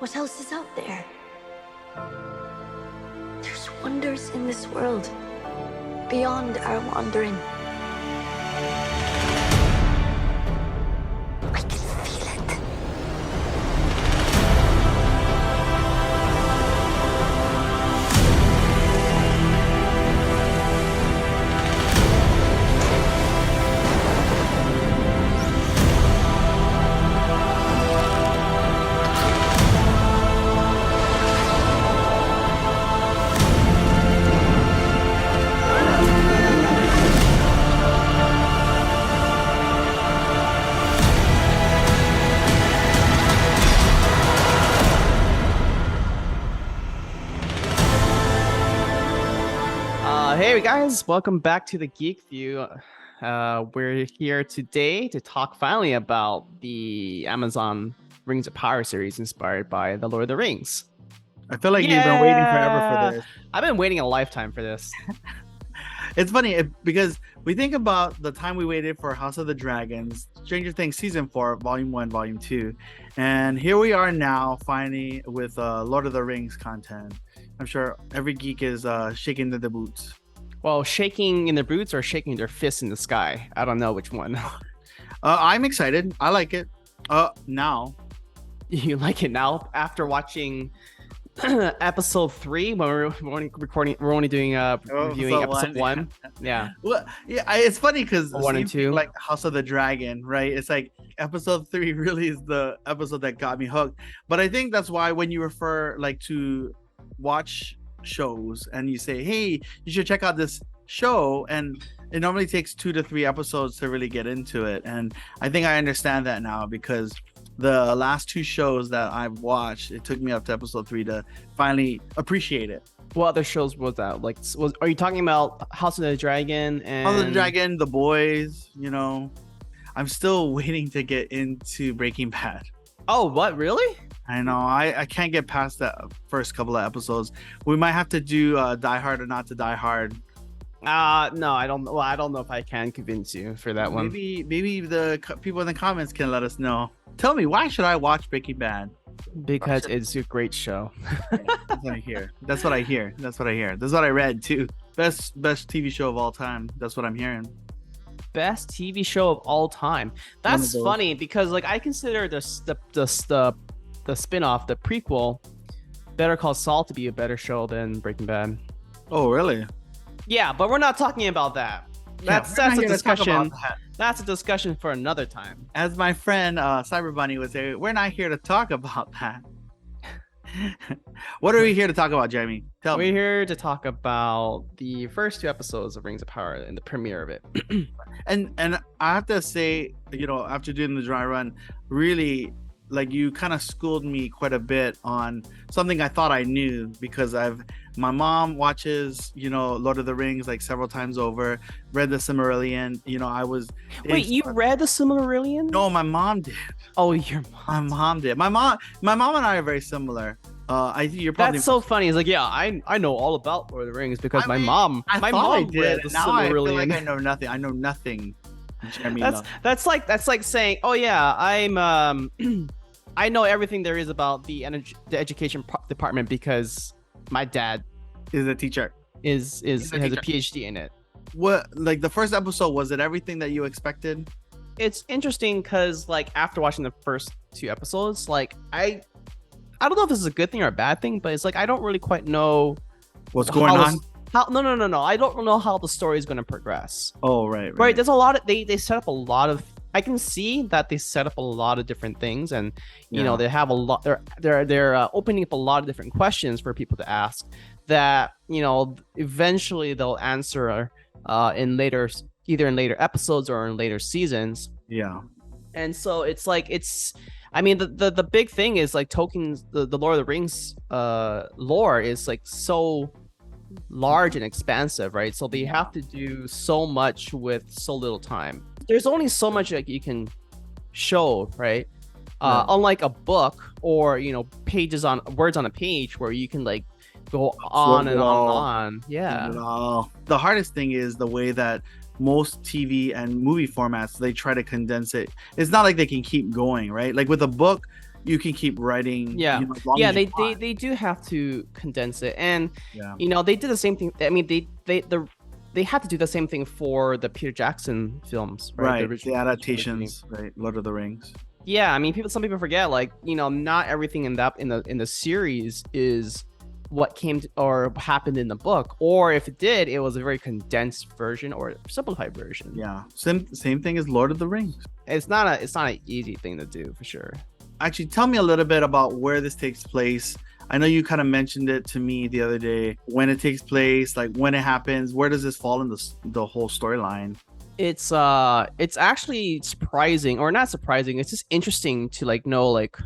What else is out there? There's wonders in this world beyond our wandering. I can feel it. Hey guys, welcome back to the Geek View. We're here today to talk finally about the Amazon Rings of Power series inspired by The Lord of the Rings. I feel like you've been waiting forever for this. I've been waiting a lifetime for this. It's funny because we think about the time we waited for House of the Dragons, Stranger Things Season 4, Volume 1, Volume 2. And here we are now, finally, with Lord of the Rings content. I'm sure every geek is shaking the boots. Well, shaking in their boots or shaking their fists in the sky. I don't know which one. I'm excited. I like it. Now. You like it now after watching episode 3 when we're only recording, we're only doing reviewing episode 1. Yeah. Well, yeah, it's funny because 1 and 2, like House of the Dragon, right? It's like episode 3 really is the episode that got me hooked. But I think that's why when you refer like to watch shows and you say, hey, you should check out this show, and it normally takes 2 to 3 episodes to really get into it. And I think I understand that now, because the last 2 shows that I've watched, it took me up to episode 3 to finally appreciate it. What other shows was that? Like, are you talking about House of the Dragon and House of the Dragon, The Boys? You know, I'm still waiting to get into Breaking Bad. Oh, what, really? I know. I can't get past that first couple of episodes. We might have to do Die Hard or Not to Die Hard. No, I don't. Well, I don't know if I can convince you for that one. Maybe the people in the comments can let us know. Tell me, why should I watch Breaking Bad? Because it's a great show. That's what I hear. That's what I hear. That's what I read too. Best TV show of all time. That's what I'm hearing. Best TV show of all time. That's funny because like I consider the spin-off, the prequel, Better Call Saul, to be a better show than Breaking Bad. Oh, really? Yeah, but we're not talking about that. That's a discussion. That's a discussion for another time. As my friend Cyber Bunny would say, we're not here to talk about that. What are we here to talk about, Jeremy? Tell me. We're here to talk about the first 2 episodes of Rings of Power and the premiere of it. and I have to say, you know, after doing the dry run, really, like, you kind of schooled me quite a bit on something I thought I knew, because my mom watches, you know, Lord of the Rings like several times over, read the Silmarillion. You know, Wait, you read the Silmarillion? No, my mom did. Oh, your mom. My mom did. My mom and I are very similar. You're probably. That's so funny. It's like, yeah, I know all about Lord of the Rings because my mom read the now I feel Silmarillion. like I know nothing. I know nothing. Jeremy, that's like saying, oh yeah, I know everything there is about the education department because my dad is a teacher. Has a PhD in it. What, like, the first episode, was it everything that you expected? It's interesting because like after watching the first 2 episodes, like I don't know if this is a good thing or a bad thing, but it's like I don't really quite know what's going on. No. I don't know how the story is going to progress. Oh, right. There's a lot of they set up a lot of. I can see that they set up a lot of different things, and you know they have a lot. They're opening up a lot of different questions for people to ask that, you know, eventually they'll answer either in later episodes or in later seasons. Yeah. And so it's like I mean the big thing is like Tolkien's the Lord of the Rings lore is like so large and expansive, right? So they have to do so much with so little time. There's only so much like you can show, right? Unlike a book or, you know, words on a page where you can like go on and on. Yeah. The hardest thing is the way that most TV and movie formats, they try to condense it. It's not like they can keep going, right? Like with a book, you can keep writing. Yeah. You know, as long Yeah, as you want. they do have to condense it, and Yeah. you know, they did the same thing. I mean, they had to do the same thing for the Peter Jackson films, right? Right. The original adaptations, right? Lord of the Rings. Yeah, I mean, some people forget, like, you know, not everything in the series is what came to, or happened in the book, or if it did, it was a very condensed version or simplified version. Yeah. Same thing as Lord of the Rings. It's not an easy thing to do, for sure. Actually, tell me a little bit about where this takes place. I know you kind of mentioned it to me the other day. When it takes place, like when it happens, where does this fall in the whole storyline? It's actually surprising, or not surprising, it's just interesting to like know like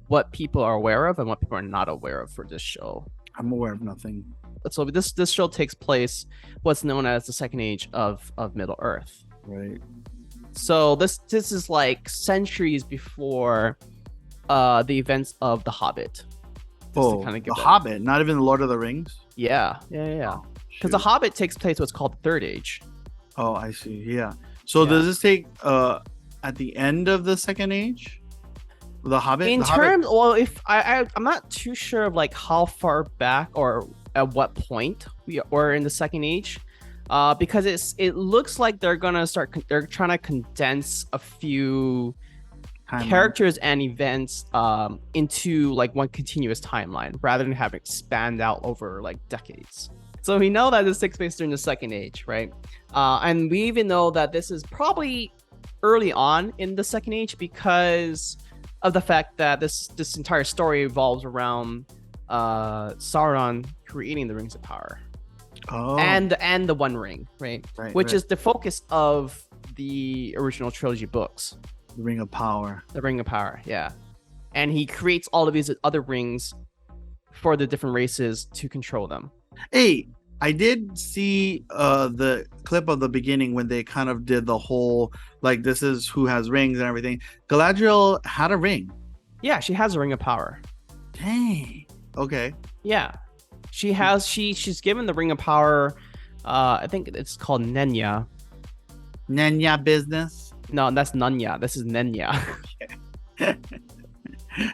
what people are aware of and what people are not aware of for this show. I'm aware of nothing. So this show takes place what's known as the second age of Middle Earth. Right. So this is like centuries before the events of The Hobbit. Oh, The Hobbit, not even the Lord of the Rings? Yeah. Oh, Because The Hobbit takes place what's called the Third Age. Oh, I see. Yeah. So Yeah. does this take at the end of the Second Age? The Hobbit? In The terms, Hobbit? well, if I'm not too sure of like how far back or at what point we're in the Second Age, because it looks like they're trying to condense a few Timeline. characters and events into like one continuous timeline rather than having it spanned out over like decades. So we know that this takes place during the Second Age, right? And we even know that this is probably early on in the Second Age because of the fact that this entire story revolves around Sauron creating the Rings of Power. Oh. And the One Ring, right? Which is the focus of the original trilogy books. The Ring of Power. The Ring of Power, yeah. And he creates all of these other rings for the different races to control them. Hey, I did see the clip of the beginning when they kind of did the whole, like, this is who has rings and everything. Galadriel had a ring. Yeah, she has a Ring of Power. Dang. Okay. Yeah. She has, she's given the Ring of Power, I think it's called Nenya. Nenya business. No, that's Nanya. This is Nenya.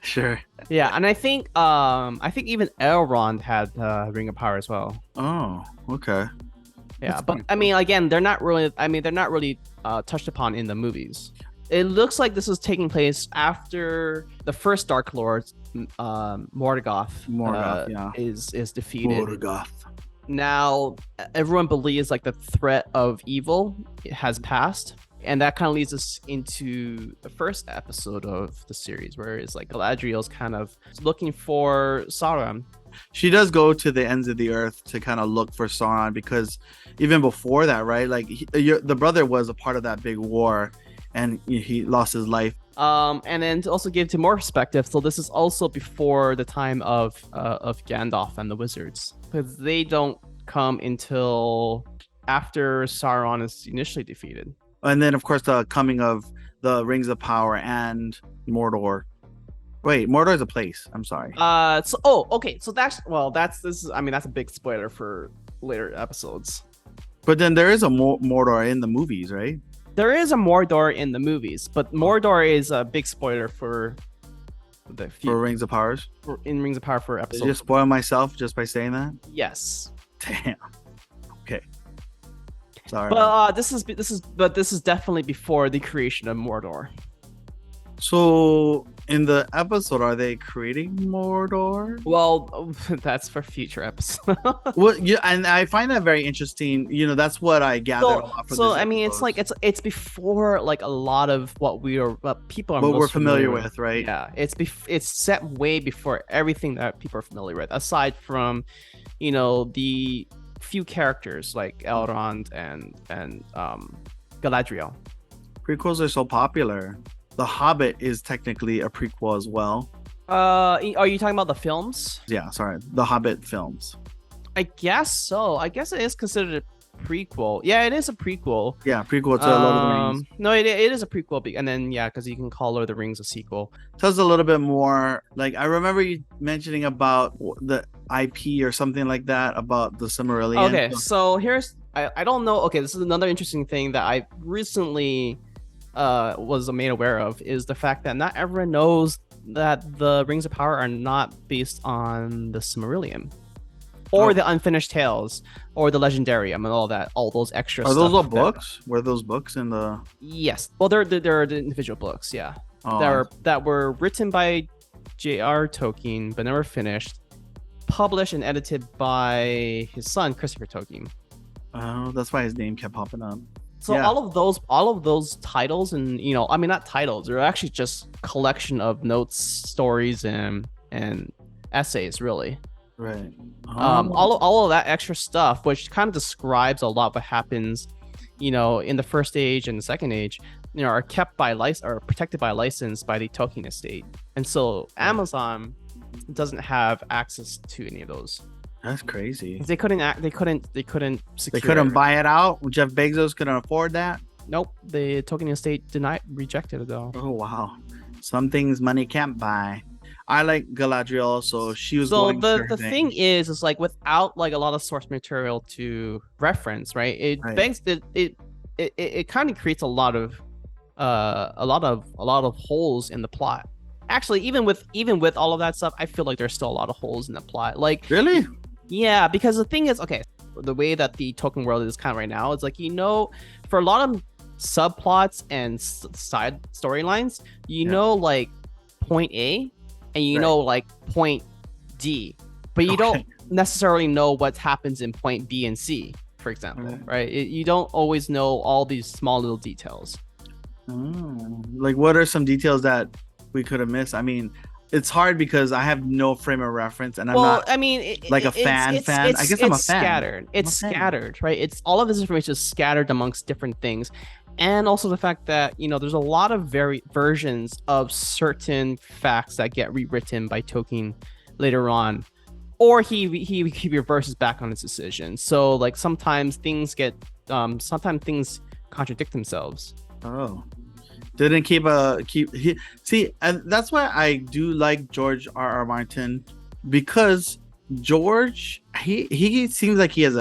Sure. Yeah, and I think even Elrond had Ring of Power as well. Oh, okay. Yeah, That's but pretty I mean, again, they're not really touched upon in the movies. It looks like this was taking place after the first Dark Lord, Morgoth, yeah. is defeated. Morgoth. Now everyone believes like the threat of evil has passed, and that kind of leads us into the first episode of the series, where it's like Galadriel's kind of looking for Sauron. She does go to the ends of the earth to kind of look for Sauron, because even before that, right? Like the brother was a part of that big war, and he lost his life. And then to also give to more perspective, so this is also before the time of Gandalf and the wizards, because they don't come until after Sauron is initially defeated. And then, of course, the coming of the Rings of Power and Mordor. Wait, Mordor is a place. I'm sorry. Okay. So that's a big spoiler for later episodes. But then there is a Mordor in the movies, right? There is a Mordor in the movies, but Mordor is a big spoiler for the for Rings of Powers. In Rings of Power for Did episodes. you just spoil myself just by saying that? Yes. Damn. Okay. Sorry. But this is definitely before the creation of Mordor. So in the episode, are they creating Mordor? Well, that's for future episodes. Well, yeah, and I find that very interesting. You know, that's what I gathered. a lot from So this I mean, it's episode. like it's before like a lot of what people are what most we're familiar with, right? Yeah, it's set way before everything that people are familiar with, aside from, you know, the few characters like Elrond and Galadriel. Prequels are so popular. The Hobbit is technically a prequel as well. Are you talking about the films? Yeah, sorry, the Hobbit films. I guess so. I guess it is considered a prequel. Yeah, it is a prequel. Yeah, prequel to Lord of the Rings. No, it is a prequel, and then yeah, because you can call Lord of the Rings a sequel. Tell us a little bit more. Like, I remember you mentioning about the IP or something like that about the Silmarillion. Okay, so here's I don't know. Okay, this is another interesting thing that I recently was made aware of, is the fact that not everyone knows that the Rings of Power are not based on the Silmarillion or the Unfinished Tales or the Legendarium and all those extra Are stuff. those all books? Were those books in the? Yes. Well, they're the individual books. Yeah. Oh, That were written by J.R. Tolkien but never finished, published and edited by his son Christopher Tolkien. oh, that's why his name kept popping up. So Yeah. all of those titles, and I mean, not titles, they're actually just collection of notes, stories, and essays, really. Right. All of that extra stuff, which kind of describes a lot of what happens, in the first age and the second age, are kept by license or protected by license by the Tolkien estate, and so Amazon doesn't have access to any of those. That's crazy. They couldn't secure. They couldn't buy it out. Jeff Bezos couldn't afford that. Nope, the Tolkien estate rejected it though. Oh wow. Some things money can't buy. I like Galadriel, so she was. So going the through thing is like without like a lot of source material to reference, right? It begs that it kind of creates a lot of holes in the plot. Actually, even with all of that stuff, I feel like there's still a lot of holes in the plot. Like Really? yeah, because the thing is, okay, the way that the Tolkien world is kind of right now, it's like for a lot of subplots and side storylines, like point A and like point D, but you don't necessarily know what happens in point B and C, for example, right? You don't always know all these small little details. Oh, like what are some details that we could have missed? I mean, it's hard because I have no frame of reference, and I'm not. I mean, like a fan. I guess I'm a fan. Scattered. It's scattered, right? It's all of this information is scattered amongst different things, and also the fact that there's a lot of versions of certain facts that get rewritten by Tolkien later on, or he reverses back on his decision. So like sometimes things contradict themselves. Oh. Didn't see, and that's why I do like George R.R. Martin, because George he seems like he has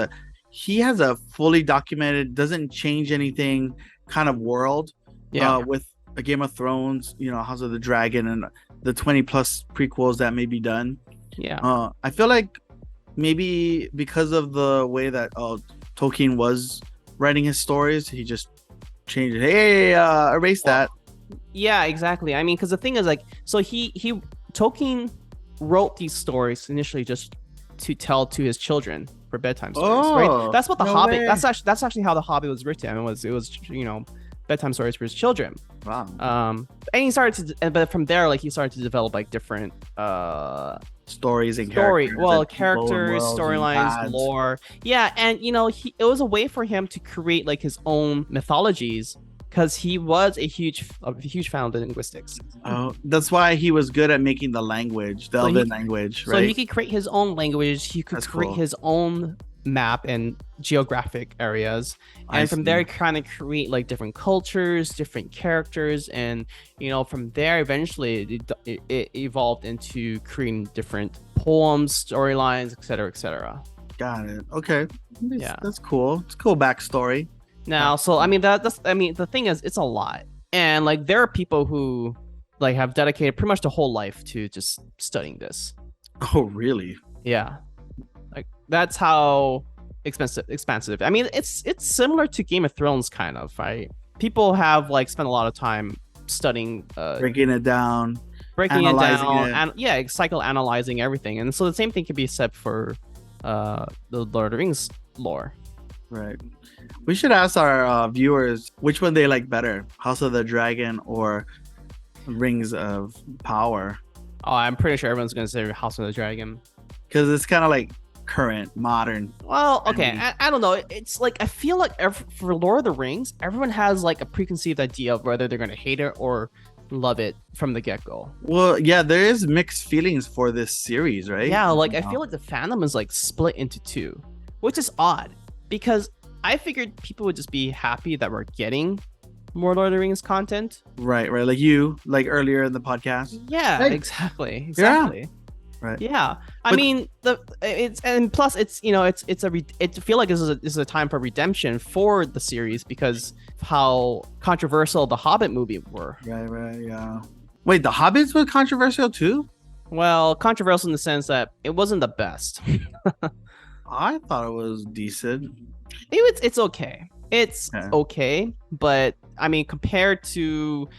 a fully documented, doesn't change anything kind of world. With a Game of Thrones, House of the Dragon, and the 20 plus prequels that may be done. I feel like maybe because of the way that Tolkien was writing his stories, he just changed it. Hey, erase that. Yeah, exactly. I mean, because the thing is, like, so Tolkien wrote these stories initially just to tell to his children for bedtime stories, right? That's what the Hobbit. Way. That's actually how the Hobbit was written. It was bedtime stories for his children. Wow. And he started to, but from there, like, he started to develop like different stories and characters. Characters, storylines, lore. Yeah, and it was a way for him to create like his own mythologies, because he was a huge fan of linguistics. Oh, that's why he was good at making the language, the Elven language, right? So he could create his own language. He could create his own map and geographic areas, and from there kind of create like different cultures, different characters, and from there eventually it evolved into creating different poems, storylines, etc. Got it. Okay. Yeah, that's cool. It's a cool backstory. Now, so I mean the thing is, it's a lot, and like there are people who like have dedicated pretty much their whole life to just studying this. Oh, really? Yeah. Like that's how expansive. I mean, it's similar to Game of Thrones, kind of, right? People have like spent a lot of time studying, breaking it down, and psychoanalyzing everything. And so the same thing can be said for the Lord of the Rings lore. Right. We should ask our viewers which one they like better, House of the Dragon or Rings of Power. Oh, I'm pretty sure everyone's gonna say House of the Dragon, because it's kind of like current, modern. Well, okay, I don't know. It's like I feel like for Lord of the Rings, everyone has like a preconceived idea of whether they're gonna hate it or love it from the get-go. Well, yeah, there is mixed feelings for this series, right? Yeah, like I feel like the fandom is like split into two, which is odd because I figured people would just be happy that we're getting more Lord of the Rings content. Right. Like earlier in the podcast. Yeah, right. Exactly. Yeah. Right. Yeah. I mean, plus it's it feel like this is a time for redemption for the series because of how controversial the Hobbit movie were. Right. Yeah. Wait, The Hobbits was controversial too? Well, controversial in the sense that it wasn't the best. I thought it was decent. It's okay. It's Okay. okay, but I mean, compared to,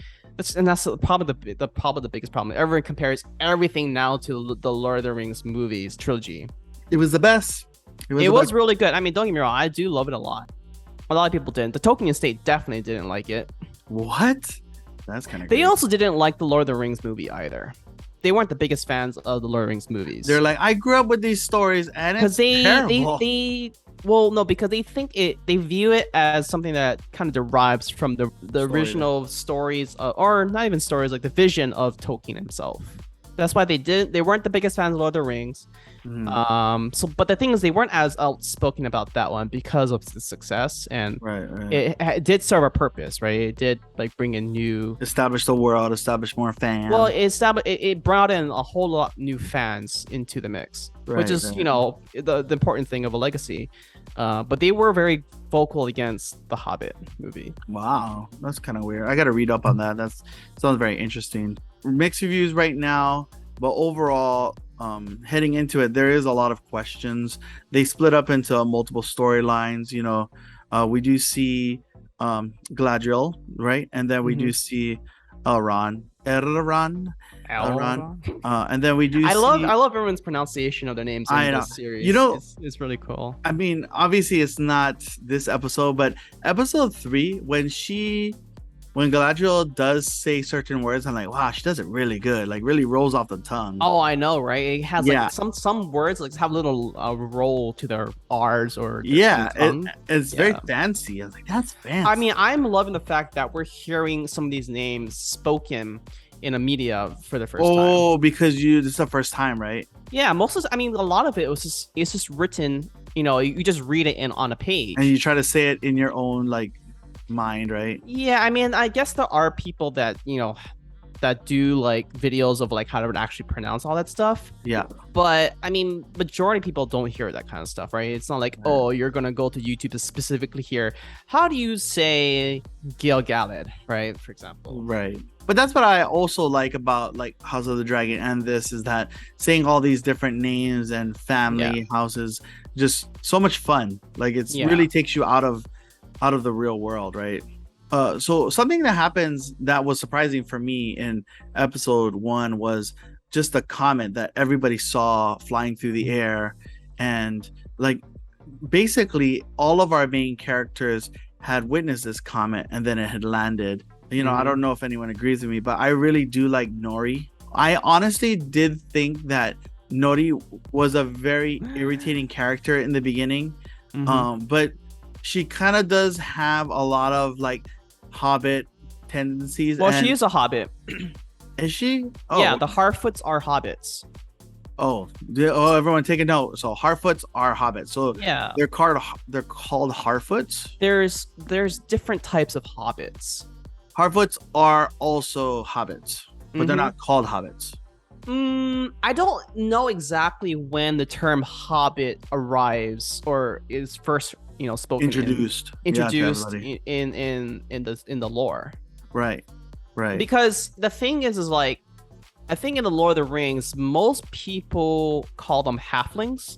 and that's probably the biggest problem. Everyone compares everything now to the Lord of the Rings movies trilogy. It was the best. It was really good. I mean, don't get me wrong, I do love it a lot. A lot of people didn't. The Tolkien estate definitely didn't like it. What? That's kind of. They also didn't like the Lord of the Rings movie either. They weren't the biggest fans of the Lord of the Rings movies. They're like, I grew up with these stories, and it's terrible. Because they think they view it as something that kind of derives from the original stories, or not even stories, like the vision of Tolkien himself. That's why they weren't the biggest fans of Lord of the Rings. But the thing is, they weren't as outspoken about that one because of the success, and it did serve a purpose, right? It did like bring in establish the world, establish more fans. Well, it brought in a whole lot new fans into the mix, which is the important thing of a legacy. But they were very vocal against the Hobbit movie. Wow, that's kind of weird. I got to read up on that. That sounds very interesting. Mixed reviews right now, but overall, heading into it, there is a lot of questions. They split up into multiple storylines. You know, we do see Galadriel, right, and then we do see Elrond, and then we do. I love everyone's pronunciation of their names in this series. You know, it's really cool. I mean, obviously, it's not this episode, but episode 3, when Galadriel does say certain words, I'm like, wow, she does it really good. Like, really rolls off the tongue. Oh, I know, right? It has like some words like have a little roll to their R's or it's very fancy. I was like, that's fancy. I mean, I'm loving the fact that we're hearing some of these names spoken in a media for the first time. Oh, because this is the first time, right? Yeah, a lot of it it's just written. You know, you just read it on a page, and you try to say it in your own like mind, right? Yeah, I mean, I guess there are people that that do like videos of like how to actually pronounce all that stuff. Yeah, but I mean, majority of people don't hear that kind of stuff, right? It's not like, oh, you're gonna go to YouTube to specifically hear how do you say Gil-galad, right? For example, right. But that's what I also like about like House of the Dragon, and this is that saying all these different names and family houses, just so much fun. Like it's really takes you out of the real world, right? So something that happens that was surprising for me in episode 1 was just a comet that everybody saw flying through the air, and like basically all of our main characters had witnessed this comet, and then it had landed. You know, I don't know if anyone agrees with me, but I really do like Nori. I honestly did think that Nori was a very irritating character in the beginning, but she kind of does have a lot of like Hobbit tendencies. Well, she is a Hobbit. Is she? Oh. Yeah, the Harfoots are hobbits. Oh, everyone take a note. So Harfoots are hobbits. So yeah, they're called Harfoots. There's different types of hobbits. Harfoots are also hobbits, but they're not called hobbits. I don't know exactly when the term hobbit arrives or is first, spoken introduced in the lore. Right. Because the thing is like, I think in the Lord of the Rings, most people call them halflings.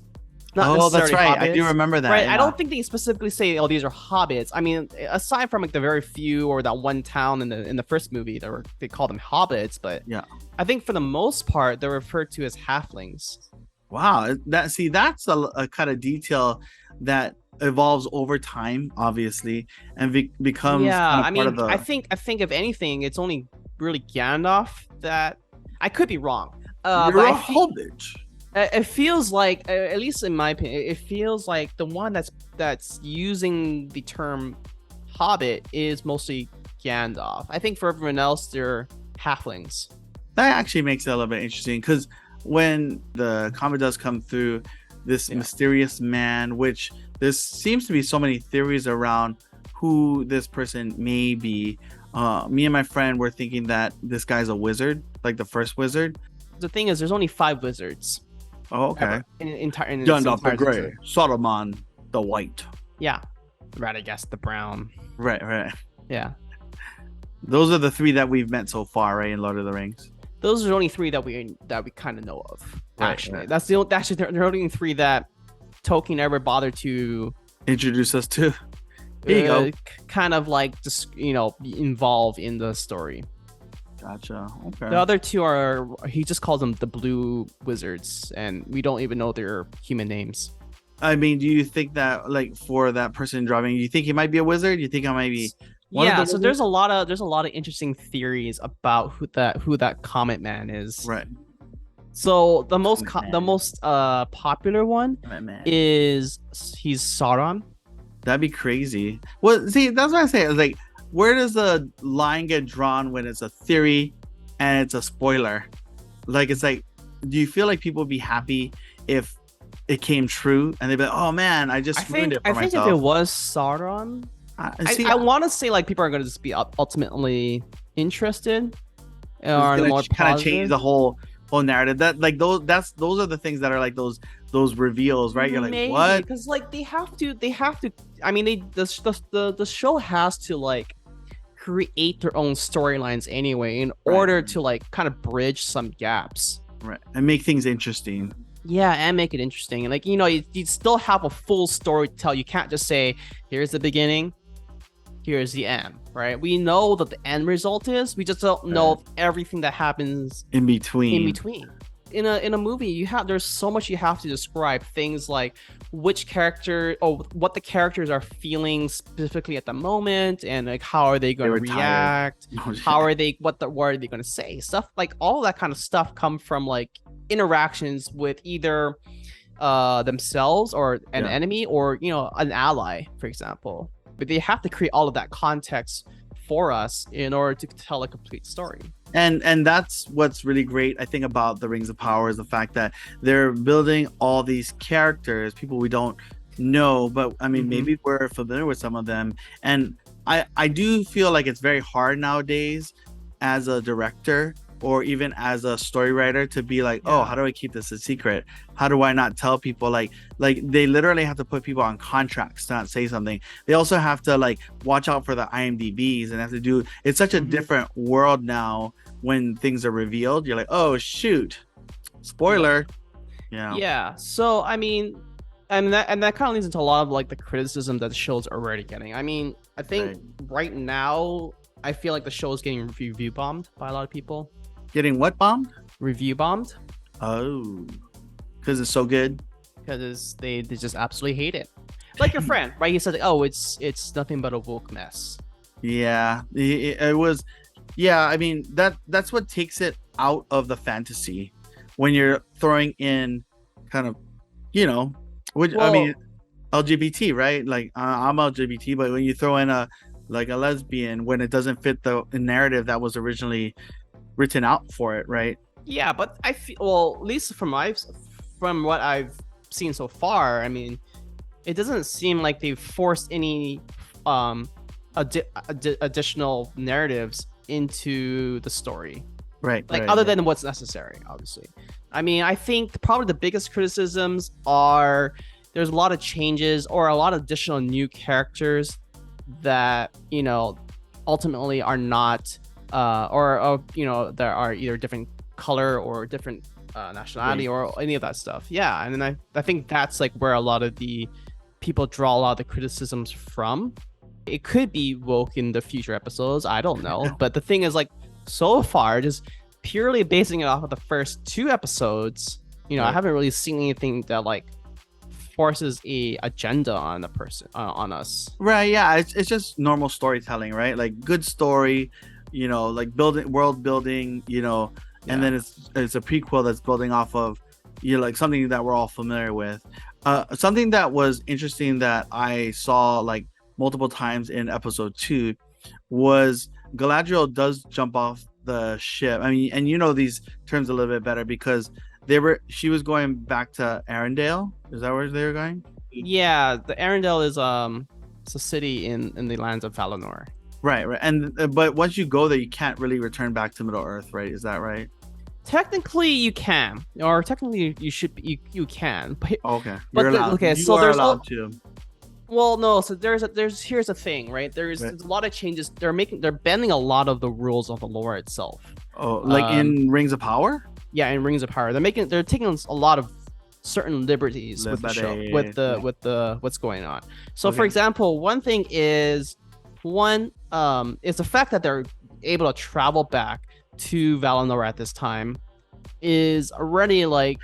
That's right. Hobbits. I do remember that. Right. Yeah. I don't think they specifically say, "Oh, these are hobbits." I mean, aside from like the very few or that one town in the first movie, they call them hobbits. But yeah, I think for the most part, they're referred to as halflings. Wow. That's a kind of detail that evolves over time, obviously, and becomes part of the... I think if anything, it's only really Gandalf that I could be wrong. You're a hobbit. It feels like, at least in my opinion, it feels like the one that's using the term hobbit is mostly Gandalf. I think for everyone else, they're halflings. That actually makes it a little bit interesting, because when the comet does come through, this mysterious man, which there seems to be so many theories around who this person may be. Me and my friend were thinking that this guy's a wizard, like the first wizard. The thing is, there's only 5 wizards. Oh, okay. In Gandalf the Grey, Saruman the White. Yeah. Right, I guess the brown. Right. Yeah. Those are the three that we've met so far, right? In Lord of the Rings. Those are the only three that we kind of know of. Right, Actually, right. that's the only, actually they're only three that Tolkien ever bothered to Introduce us to. Here you go. kind of like just involve in the story. Gotcha. Okay. The other two are, he just calls them the Blue Wizards, and we don't even know their human names. I mean, do you think that, like, for that person driving, you think he might be a wizard? You think I might be one of Yeah, the so wizards? there's a lot of interesting theories about who that Comet Man is. Right. So the most Comet the Man. most popular one Man. is he's Sauron. That'd be crazy. Well, see, that's what I say. Like, where does the line get drawn when it's a theory and it's a spoiler? Like, it's like, do you feel like people would be happy if it came true and they'd be like, oh man, I just ruined it for I think myself? if it was Sauron, See, I want to say like people are going to just be ultimately interested or more kind of change positive. the whole narrative. That, like, those are the things that are like those reveals, right? You're like, Maybe, what? because like they have to. I mean, the show has to like create their own storylines anyway in order to like kind of bridge some gaps. Right, and make things interesting. Yeah, and make it interesting. And like, you still have a full story to tell. You can't just say, here's the beginning, here's the end, right? We know that the end result is, we just don't know everything that happens In between. In a movie, there's so much you have to describe, things like which character or what the characters are feeling specifically at the moment, and like how are they going to react, how are they, what are they going to say, stuff like all that kind of stuff come from like interactions with either themselves or an enemy or an ally, for example. But they have to create all of that context for us in order to tell a complete story. And that's what's really great, I think, about the Rings of Power, is the fact that they're building all these characters, people we don't know, but I mean, maybe we're familiar with some of them. And I do feel like it's very hard nowadays as a director or even as a story writer to be like, oh, how do I keep this a secret? How do I not tell people? Like they literally have to put people on contracts to not say something. They also have to like watch out for the IMDb's and have to do, it's such a different world now when things are revealed. You're like, oh shoot, spoiler. Yeah. So I mean, and that kind of leads into a lot of like the criticism that the show's already getting. I mean, I think right now I feel like the show is getting review bombed by a lot of people. Getting what bombed? Review bombed. Oh, because it's so good. Because they just absolutely hate it. Like your friend, right? He said, "Oh, it's nothing but a woke mess." Yeah, it was. Yeah, I mean that's what takes it out of the fantasy when you're throwing in kind of, I mean, LGBT, right? Like I'm LGBT, but when you throw in a lesbian when it doesn't fit the narrative that was originally written out for it, right? Yeah, but I feel, well, at least from what I've seen so far, I mean, it doesn't seem like they've forced any additional narratives into the story, right? Like other than what's necessary, obviously. I mean, I think probably the biggest criticisms are there's a lot of changes or a lot of additional new characters that ultimately are not there are either different color or different nationality or any of that stuff. Yeah, and then I think that's like where a lot of the people draw a lot of the criticisms from. It could be woke in the future episodes, I don't know. But the thing is, like, so far, just purely basing it off of the first two episodes, I haven't really seen anything that like forces a agenda on a person, on us. Right? Yeah, it's just normal storytelling, right? Like good story, like world building, and then it's a prequel that's building off of like something that we're all familiar with. Something that was interesting that I saw like multiple times in episode 2 was Galadriel does jump off the ship. I mean, and these terms a little bit better because she was going back to Arendelle. Is that where they were going? Yeah, the Arendelle is it's a city in the lands of Valinor. Right. And but once you go there, you can't really return back to Middle Earth, right? Is that right? Technically, you can, or technically you should. You can. But, okay. But you're allowed. okay, You so are there's allowed to. Well, no. So here's the thing, right? There's Right. a lot of changes. They're bending a lot of the rules of the lore itself. Oh, like in Rings of Power? Yeah, in Rings of Power, they're taking a lot of certain liberties with the show, with the what's going on. So, for Okay. example, one thing is is the fact that they're able to travel back to Valinor at this time is already like,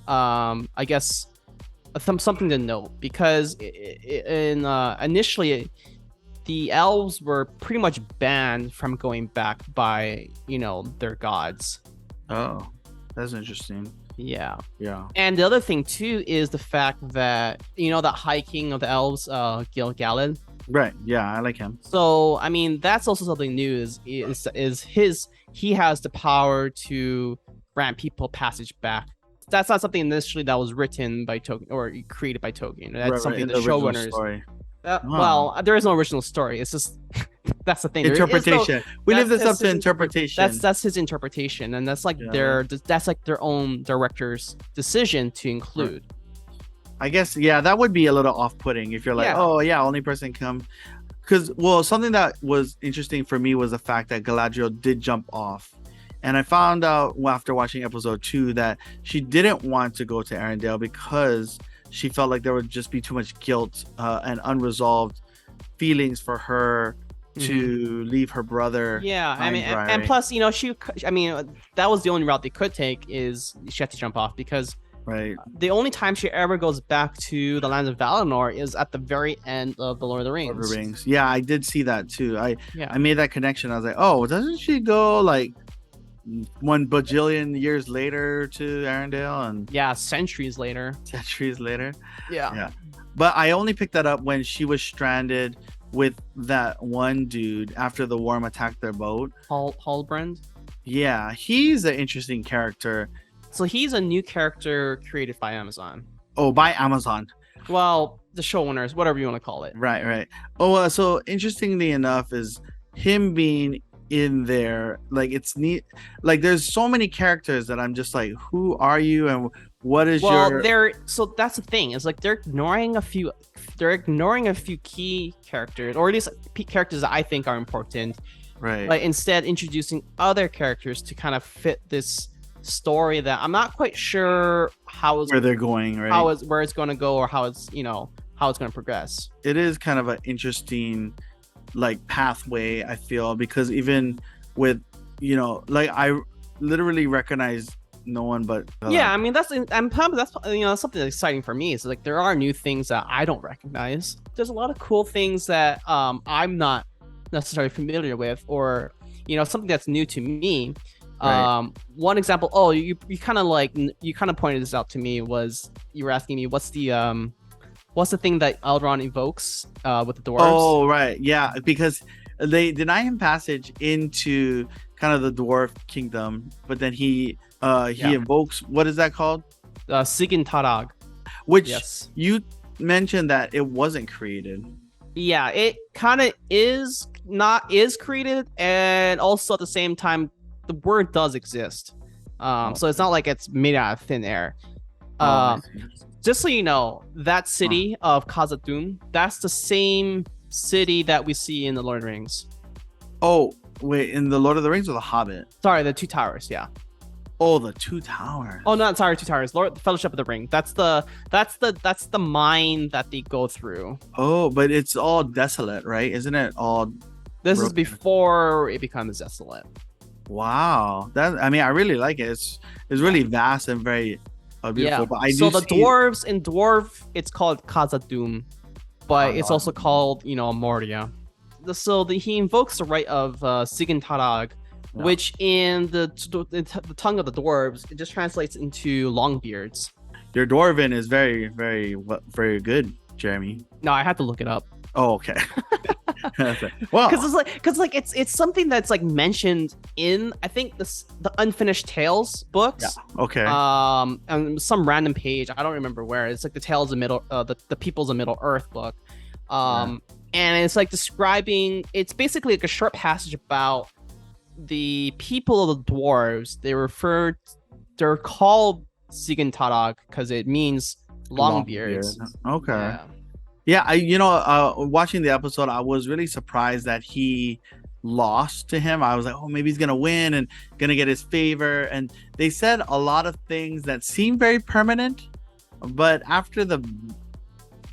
I guess, something to note because initially the elves were pretty much banned from going back by their gods. Oh, that's interesting. Yeah. Yeah. And the other thing too is the fact that that High King of the Elves, Gil-galad. Right. Yeah, I like him. So I mean that's also something new. He has the power to grant people passage back. That's not something initially that was written by Tolkien or created by Tolkien. That's something the original showrunners. story. Well, there is no original story. It's just that's the thing. Interpretation. We leave this up to his interpretation. That's his interpretation, and that's like their own director's decision to include. I guess that would be a little off-putting if you're like, oh yeah, only person come. Because something that was interesting for me was the fact that Galadriel did jump off, and I found out after watching episode 2 that she didn't want to go to Arendelle because she felt like there would just be too much guilt and unresolved feelings for her to leave her brother. Yeah, I mean, and plus, that was the only route they could take is she had to jump off because the only time she ever goes back to the lands of Valinor is at the very end of the Lord of the Rings. Yeah, I did see that too. I made that connection. I was like, oh, doesn't she go like 1 bajillion years later to Arendelle? And centuries later. Yeah. But I only picked that up when she was stranded with that one dude after the worm attacked their boat. Halbrand. Yeah, he's an interesting character. So he's a new character created by Amazon. Oh, by Amazon. Well, the showrunners, whatever you want to call it. Right. Oh, so interestingly enough is him being in there, like it's neat. Like there's so many characters that I'm just like, who are you and what is so that's the thing. Is like they're ignoring a few key characters, or at least characters that I think are important. Right. Like instead introducing other characters to kind of fit this story that I'm not quite sure where they're going, right? Where it's going to go or how it's going to progress. It is kind of an interesting like pathway, I feel, because even with like I literally recognize no one but I mean that's something exciting for me. Is like there are new things that I don't recognize. There's a lot of cool things that I'm not necessarily familiar with, or something that's new to me. One example, you kind of pointed this out to me, was you were asking me what's the thing that Elrond evokes with the dwarves. Oh right, yeah, because they deny him passage into kind of the dwarf kingdom, but then he invokes, what is that called? Sigyn Tarag, which you mentioned that it wasn't created. Yeah, it kind of is created, and also at the same time the word does exist. So it's not like it's made out of thin air. Just so you know, that city of Khazad-dûm, that's the same city that we see in the Lord of the Rings. Oh, wait, in the Lord of the Rings or the Hobbit? Sorry, the Two Towers, yeah. Oh, the Two Towers. Oh, not sorry, Two Towers. The Fellowship of the Ring. That's the mine that they go through. Oh, but it's all desolate, right? Isn't it all? This is before it becomes desolate. Wow, I really like it. It's really vast and very beautiful. But the dwarves in Dwarf, it's called Khazad-dûm, but it's also called Moria. So he invokes the right of Sigyn Tarag, which in the tongue of the dwarves, it just translates into Longbeards. Your dwarven is very, very, very good, Jeremy. No, I had to look it up. Oh, okay. Well, because it's something that's like mentioned in, I think, the Unfinished Tales books. Yeah. Okay. And some random page, I don't remember where. It's like the Tales of Middle, the Peoples of Middle Earth book. And it's like describing. It's basically like a short passage about the people of the dwarves. They're called Sigyn Tarag because it means Longbeards. Okay. Yeah, watching the episode, I was really surprised that he lost to him. I was like, oh, maybe he's gonna win and gonna get his favor. And they said a lot of things that seemed very permanent, but after the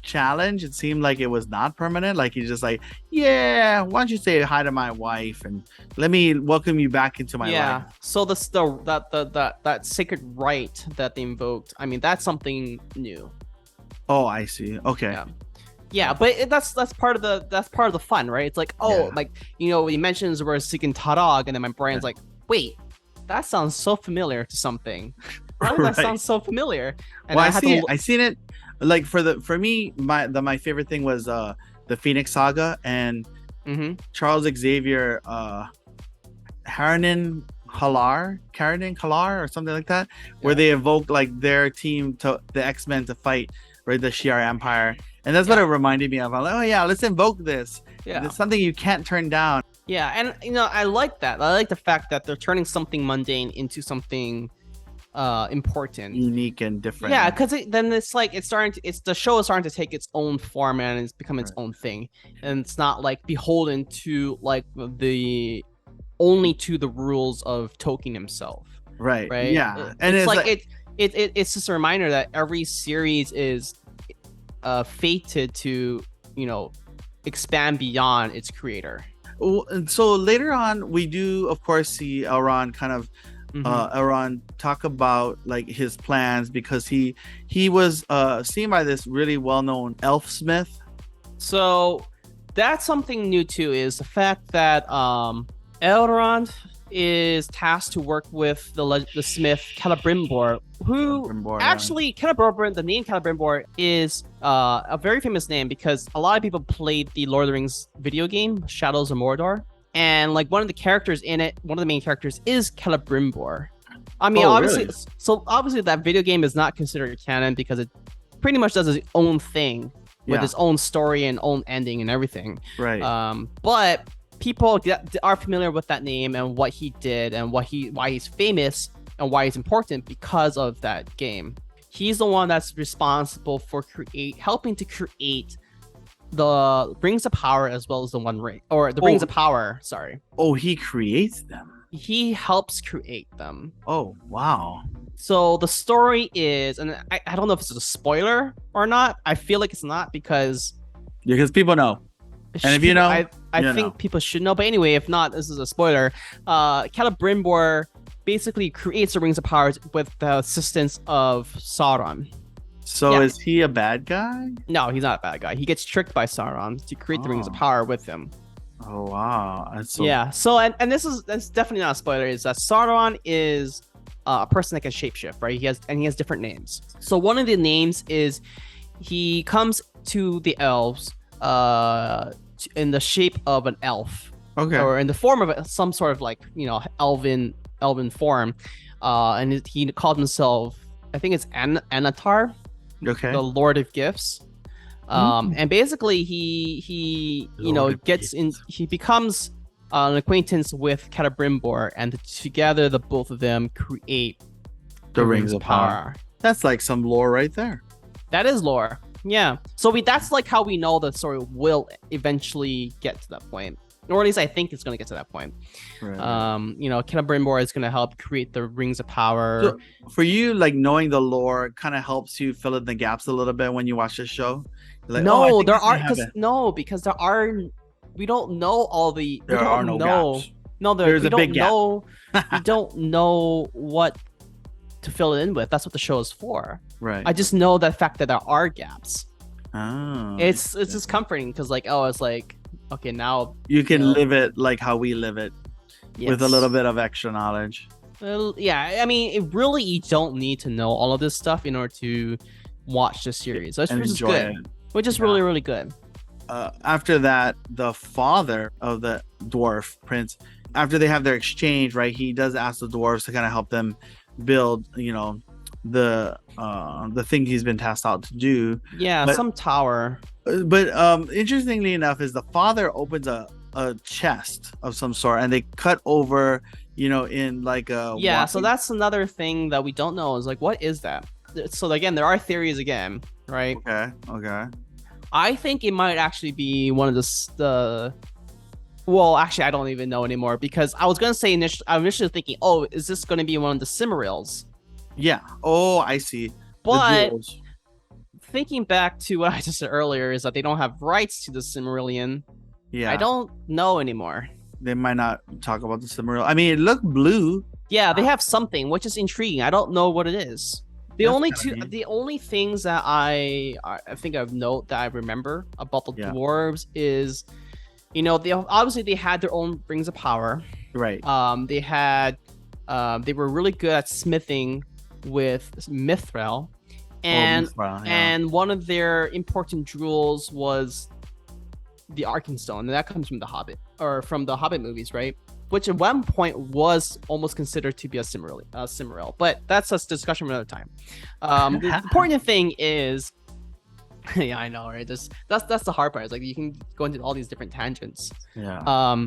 challenge, it seemed like it was not permanent. Like he's just like, yeah, why don't you say hi to my wife and let me welcome you back into my life. So that sacred right that they invoked, I mean, that's something new. Oh, I see. Okay. Yeah, but that's part of the fun, right? It's like, like, you know, he mentions we're seeking Tarog, and then my brain's like, wait, that sounds so familiar to something. Why does that sound so familiar? And well, I seen it. Like for me, my favorite thing was the Phoenix Saga and Charles Xavier, Karanin Kalar or something like that, where they evoked like their team to the X-Men to fight the Shi'ar Empire, and that's what it reminded me of. I'm like, oh yeah, let's invoke this. Yeah, it's something you can't turn down. Yeah, and you know, I like that. I like the fact that they're turning something mundane into something important, unique and different. Yeah, because then it's like the show is starting to take its own form and it's become its own thing, and it's not like beholden to like the rules of Tolkien himself. Right. Yeah, and it's like it's just a reminder that every series is fated to, you know, expand beyond its creator. And so later on, we do of course see Elrond kind of Elrond talk about like his plans, because he was seen by this really well-known elf smith. So that's something new too, is the fact that Elrond is tasked to work with the smith Celebrimbor, who Celebrimbor, the name Celebrimbor is a very famous name because a lot of people played the Lord of the Rings video game Shadows of Mordor. And like one of the characters in it, one of the main characters is Celebrimbor. I mean, obviously that video game is not considered canon because it pretty much does its own thing with its own story and own ending and everything. Right. But people are familiar with that name and what he did and why he's famous and why he's important because of that game. He's the one that's responsible for helping to create the Rings of Power as well as the One Ring, or the Rings of Power. Sorry. Oh, he creates them. He helps create them. Oh, wow. So the story is, and I don't know if it's a spoiler or not. I feel like it's not because people know. And if you know, I think people should know. But anyway, if not, this is a spoiler. Celebrimbor basically creates the Rings of Power with the assistance of Sauron. So is he a bad guy? No, he's not a bad guy. He gets tricked by Sauron to create the Rings of Power with him. Oh wow! So and that's definitely not a spoiler. Is that Sauron is a person that can shapeshift, right? He has different names. So one of the names is he comes to the elves in the shape of an elf, or in the form of some sort of like, you know, elven form, and he called himself, I think it's Anatar. The Lord of Gifts. And basically he becomes an acquaintance with Celebrimbor, and together the both of them create the Rings of Power. That's like some lore right there. That is lore. Yeah. So that's like how we know the story will eventually get to that point. Or at least I think it's going to get to that point. Right. You know, Celebrimbor is going to help create the Rings of Power. So for you, like, knowing the lore kind of helps you fill in the gaps a little bit when you watch the show. Like, because we don't know all the. There are no gaps. No, there's a big gap. We don't know what to fill it in with. That's what the show is for. Right. I just know the fact that there are gaps. Oh. It's just comforting because it's like. Okay, now you can live it like how we live it, with a little bit of extra knowledge. Well, yeah, I mean, you don't need to know all of this stuff in order to watch the series. Which is good. Which is really, really good. After that, the father of the dwarf prince, after they have their exchange, right, he does ask the dwarves to kind of help them build, you know, the thing he's been tasked out to do. Yeah, some tower. But interestingly enough, is the father opens a chest of some sort, and they cut over, you know, in like a so that's another thing that we don't know, is like, what is that? So again, there are theories again, right? Okay. I think it might actually be one of the. Well, actually, I don't even know anymore because I was gonna say I'm initially thinking, oh, is this gonna be one of the Cimmerils? Yeah. Oh, I see. The But duels. thinking back to what I just said earlier is that they don't have rights to the Cimmerillion. Yeah. I don't know anymore. They might not talk about the Cimmeral. I mean, it looked blue. Yeah, they have something, which is intriguing. I don't know what it is. That's The only things that I think of note that I remember about the Yeah. dwarves is, they obviously they had their own rings of power. Right. They were really good at smithing with mithril, and Mithril, yeah. and one of their important jewels was the Arkenstone, and that comes from the Hobbit or from the Hobbit movies, right? Which at one point was almost considered to be a Cimmeril, but that's a discussion for another time. The important thing is, yeah, I know, right? That's the hard part. It's like you can go into all these different tangents. Yeah.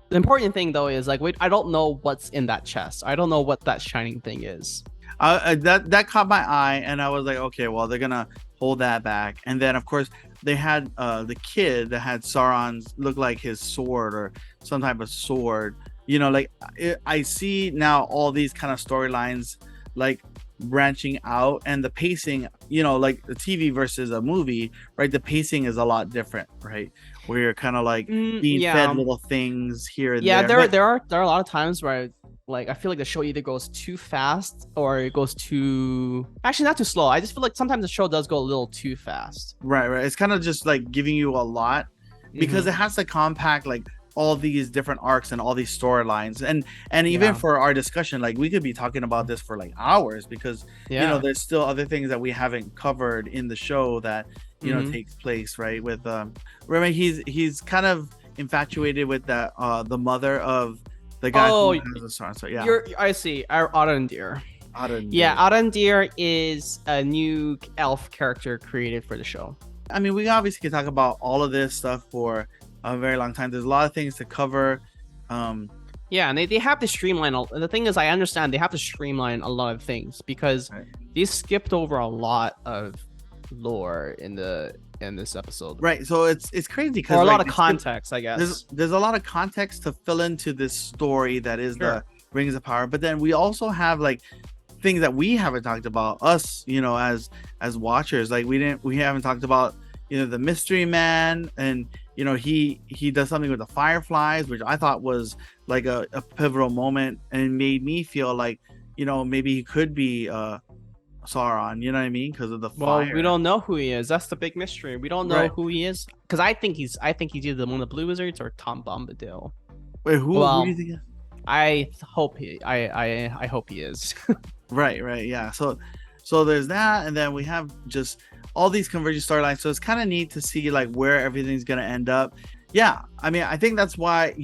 The important thing though is like, wait, I don't know what's in that chest. I don't know what that shining thing is. That caught my eye, and I was like, okay, well, they're gonna hold that back. And then, of course, they had the kid that had Sauron's look like his sword or some type of sword. I see now all these kind of storylines like branching out, and the pacing, like the TV versus a movie, right? The pacing is a lot different, right? Where you're kind of like being fed little things here and yeah, there. there are a lot of times where I feel like the show either goes too fast or it goes too, actually not too slow. I just feel like sometimes the show does go a little too fast. Right. It's kind of just like giving you a lot because it has to compact like all these different arcs and all these storylines, and even for our discussion, like we could be talking about this for like hours because there's still other things that we haven't covered in the show that takes place, right? With remember he's kind of infatuated with that the mother of the guy who has a star. So yeah, I see. Arondir. Yeah, Arondir is a new elf character created for the show. I mean, we obviously can talk about all of this stuff for a very long time. There's a lot of things to cover. Yeah, and they have to streamline. The thing is, I understand they have to streamline a lot of things because they skipped over a lot of lore in this episode. Right. So it's crazy because a lot of context, I guess. There's a lot of context to fill into this story that is the Rings of Power, but then we also have like things that we haven't talked about, us, as watchers. Like we haven't talked about the mystery man, and he does something with the fireflies, which I thought was like a pivotal moment, and made me feel like maybe he could be Sauron, you know what I mean, because of the fire. Well, we don't know who he is. That's the big mystery. We don't know who he is, because I think he's either one of the Blue Wizards or Tom Bombadil. Wait, who do you think? I hope I hope he is. Right, yeah. So there's that, and then we have just all these convergent storylines. So it's kind of neat to see like where everything's gonna end up. Yeah, I mean, I think that's why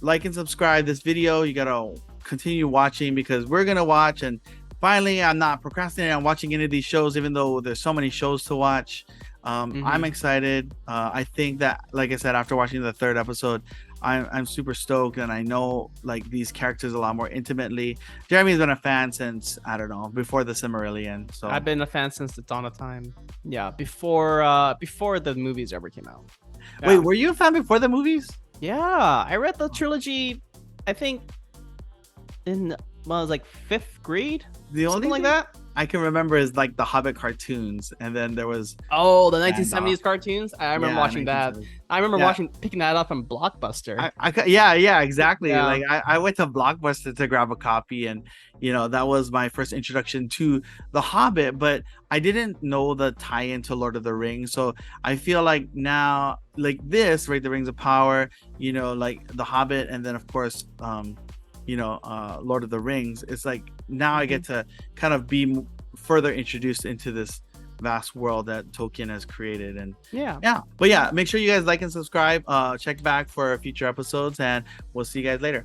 like and subscribe this video. You gotta continue watching because we're gonna watch, and finally, I'm not procrastinating on watching any of these shows, even though there's so many shows to watch. I'm excited. I think that, like I said, after watching the third episode, I'm super stoked, and I know like these characters a lot more intimately. Jeremy's been a fan since, I don't know, before the Cimmerillion. So I've been a fan since the dawn of time. Yeah, before the movies ever came out. Yeah. Wait, were you a fan before the movies? Yeah, I read the trilogy, I think in I was like 5th grade. The only something like that I can remember is like the Hobbit cartoons, and then there was the 1970s cartoons. I remember watching that. I remember picking that up from Blockbuster. Yeah, exactly. Yeah. Like I went to Blockbuster to grab a copy, and that was my first introduction to the Hobbit, but I didn't know the tie-in to Lord of the Rings. So I feel like now, like this, right, the Rings of Power, like the Hobbit, and then of course Lord of the Rings, it's like now I get to kind of be further introduced into this vast world that Tolkien has created. And but make sure you guys like and subscribe, check back for future episodes, and we'll see you guys later.